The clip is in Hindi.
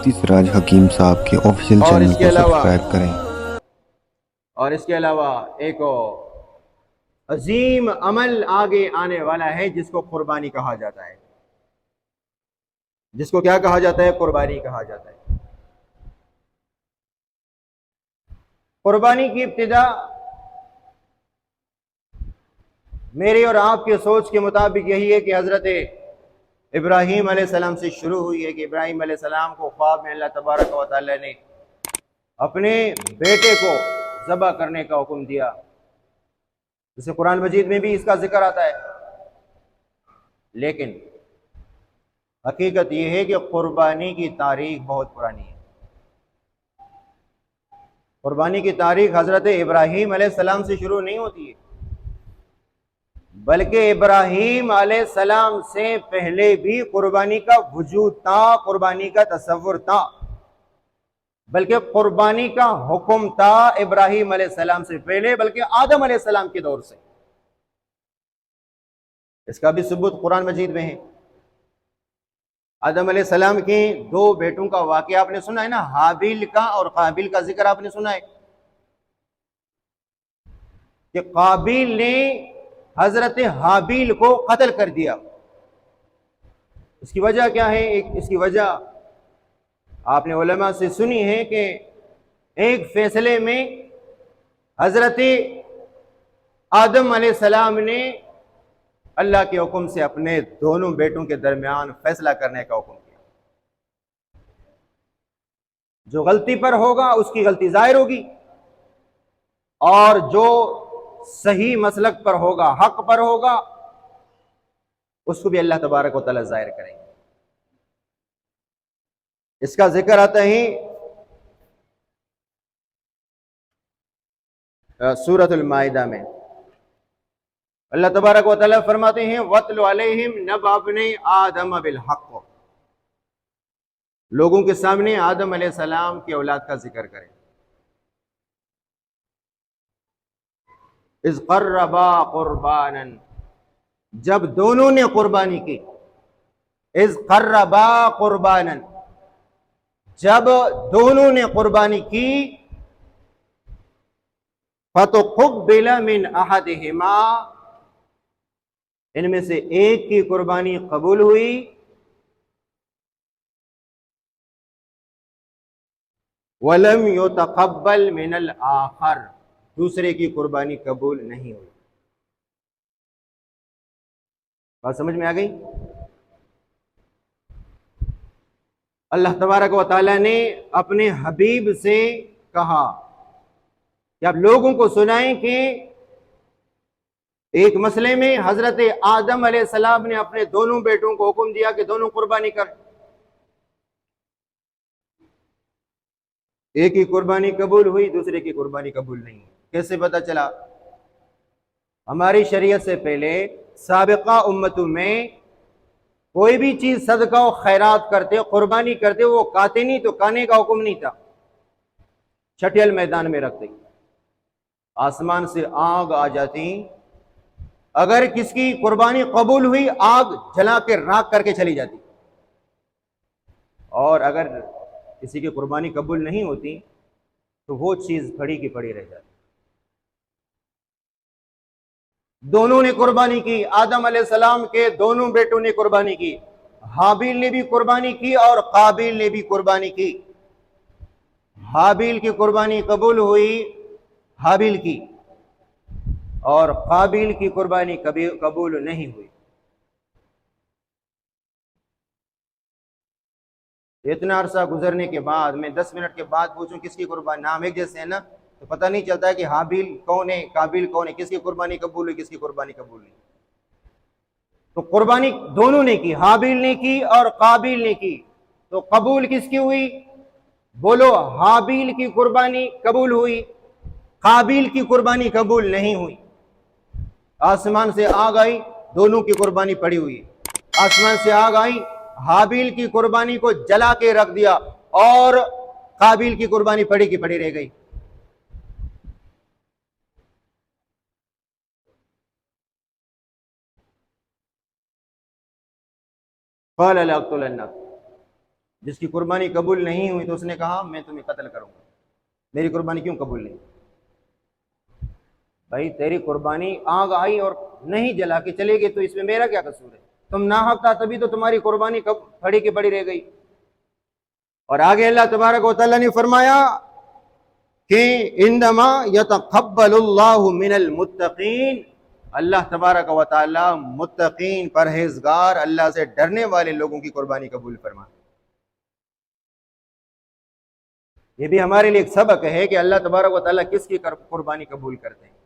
चिश्ती सिराज हकीम साहब के ऑफिशियल और चैनल इसके को अलावा सब्सक्राइब करें। और इसके अलावा एक अजीम अमल आगे आने वाला है जिसको कुर्बानी कहा जाता है। जिसको क्या कहा जाता है? कुर्बानी कहा जाता है। कुर्बानी की इब्तिदा मेरी और आपके सोच के मुताबिक यही है कि हजरत इब्राहीम अलैहिस्सलाम से शुरू हुई है कि इब्राहीम अलैहिस्सलाम को ख्वाब में अल्लाह तबारक व तआला ने अपने बेटे को ज़बह करने का हुक्म दिया। जैसे कुरान मजीद में भी इसका जिक्र आता है। लेकिन हकीकत यह है कि कुर्बानी की तारीख बहुत पुरानी है। कुर्बानी की तारीख हजरत इब्राहीम अलैहिस्सलाम से शुरू नहीं होती है, बल्कि इब्राहीम अलैहिस्सलाम से पहले भी कुर्बानी का वजूद था, कुर्बानी का तसव्वुर था, बल्कि कुर्बानी का हुक्म था इब्राहीम अलैहिस्सलाम से पहले, बल्कि आदम अलैहिस्सलाम के दौर से। इसका भी सबूत कुरान मजीद में है। आदम अलैहिस्सलाम के दो बेटों का वाकया आपने सुना है ना, हाबिल का और काबिल का जिक्र आपने सुना है कि काबिल ने हजरत हाबिल को कत्ल कर दिया। इसकी वजह क्या है? इसकी वजह आपने उलमा से सुनी है कि एक फैसले में हजरत आदम अलैहिस्सलाम ने अल्लाह के हुक्म से अपने दोनों बेटों के दरमियान फैसला करने का हुक्म दिया। जो गलती पर होगा उसकी गलती जाहिर होगी, और जो सही मसलक पर होगा, हक पर होगा, उसको भी अल्लाह तबारक व तआला जाहिर करेंगे। इसका जिक्र आता है सूरतुल माइदा में। अल्लाह तबारक व तआला फरमाते हैं वत्लु अलैहिम नबअ इब्नी आदम बिल हक़। लोगों के सामने आदम अलैहिस्सलाम की औलाद का जिक्र करें। इज़ क़र्रबा क़ुरबानन, जब दोनों ने कुर्बानी की। इज़ क़र्रबा क़ुरबानन, जब दोनों ने कुर्बानी की। फ़तुक़ुब्बिल मिन अहदिहिमा, इनमें से एक की कुर्बानी कबूल हुई, वलम युतक़ब्बल मिनल आखर, दूसरे की कुर्बानी कबूल नहीं हुई। बात समझ में आ गई? अल्लाह तबारक व तआला ने अपने हबीब से कहा कि आप लोगों को सुनाएं कि एक मसले में हजरत आदम अलैहिस्सलाम ने अपने दोनों बेटों को हुक्म दिया कि दोनों कुर्बानी कर। एक की कुर्बानी कबूल हुई, दूसरे की कुर्बानी कबूल नहीं। कैसे पता चला? हमारी शरीयत से पहले साबिका उम्मतों में कोई भी चीज सदका और खैरात करते, कुर्बानी करते, वो काते नहीं तो खाने का हुक्म नहीं था, छठियल मैदान में रखते। आसमान से आग आ जाती, अगर किसकी कुर्बानी कबूल हुई आग जला के राख करके चली जाती, और अगर किसी की कुर्बानी कबूल नहीं होती तो वो चीज पड़ी की पड़ी रह जाती। दोनों ने कुर्बानी की, आदम अलैहिस्सलाम के दोनों बेटों ने कुर्बानी की। हाबिल ने भी कुर्बानी की और काबिल ने भी कुर्बानी की। हाबिल की कुर्बानी कबूल हुई, हाबिल की, और काबिल की कुर्बानी कभी कबूल नहीं हुई। इतना अरसा गुजरने के बाद मैं 10 मिनट के बाद पूछूं किसकी कुर्बानी, नाम एक जैसे है ना, तो पता नहीं चलता है कि हाबिल कौन है, काबिल कौन है, किसकी कुर्बानी कबूल हुई, किसकी कुर्बानी कबूल नहीं। तो कुर्बानी दोनों ने की, हाबिल ने की और काबिल ने की, तो कबूल किसकी हुई? बोलो, हाबिल की कुर्बानी कबूल हुई, काबिल की कुर्बानी कबूल नहीं हुई। आसमान से आग आई, दोनों की कुर्बानी पड़ी हुई। आसमान से आग आई, हाबिल की कुर्बानी को जला के रख दिया, और काबिल की कुर्बानी पड़ी की पड़ी रह गई। क़ाल लअक़्तुलन्नक, जिसकी कुर्बानी कबूल नहीं हुई तो उसने कहा मैं तुम्हें कत्ल करूंगा, मेरी कुर्बानी क्यों कबूल नहीं? भाई तेरी कुर्बानी आग आई और नहीं जला के चले गए तो इसमें मेरा क्या कसूर है? तुम नाहक था तभी तो तुम्हारी कुर्बानी कब खड़ी की पड़ी रह गई। और आगे अल्लाह तबारक व तआला ने फरमाया कि इन्नमा यतक़ब्बलुल्लाहु मिनल मुत्तक़ीन, अल्लाह तबारक व तआला मुत्तक़ीन परहेजगार अल्लाह से डरने वाले लोगों की कुर्बानी कबूल फरमाए। ये भी हमारे लिए एक सबक है कि अल्लाह तबारक व तआला किसकी कुर्बानी कबूल करते हैं।